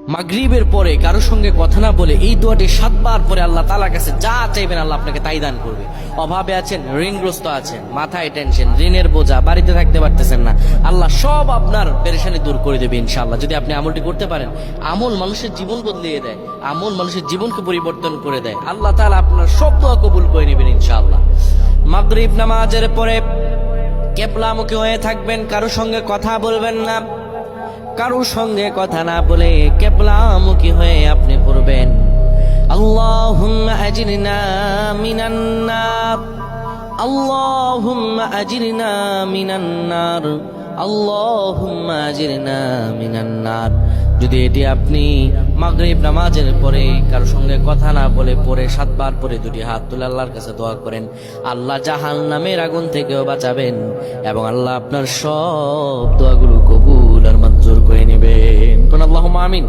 মাগরিবের পরে কারোর সঙ্গে কথা না বলে এই দোয়াটি 7 বার পরে আল্লাহ তাআলার কাছে যা চাইবেন আল্লাহ আপনাকে তাই দান করবে। অভাবে আছেন, ঋণগ্রস্ত আছেন, মাথায় টেনশন, ঋণের বোঝা, বাড়িতে থাকতে পারতেছেন না, আল্লাহ সব আপনার পেরেশানি দূর করে দেবে ইনশাআল্লাহ। যদি আপনি আমলটি করতে পারেন, আমল মানুষের জীবন বদলিয়ে দেয়, আমল মানুষের জীবনকে পরিবর্তন করে দেয়। আল্লাহ তাআলা আপনার সব দোয়া কবুল করে নেবেন ইনশাআল্লাহ। মাগরিব নামাজের পরে কিবলামুখী হয়ে থাকবেন, কারোর সঙ্গে কথা বলবেন না, কারোর সঙ্গে কথা না বলে কিবলামুখী হয়ে আপনি পড়বেন আল্লাহুম্মা আজিরনা মিনান নার, আল্লাহুম্মা আজিরনা মিনান নার, আল্লাহুম্মা আজিরনা মিনান নার। যদি এটি আপনি মাগরিব নামাজের পরে কারোর সঙ্গে কথা না বলে পড়ে 7 বার পরে দুটি হাত তুলে আল্লাহর কাছে দোয়া করেন, আল্লাহ জাহান্নামের আগুন থেকেও বাঁচাবেন এবং আল্লাহ আপনার সব দোয়াগুলো কবুল আর মঞ্জুর করে নেবেন। আল্লাহুম্মা আমিন।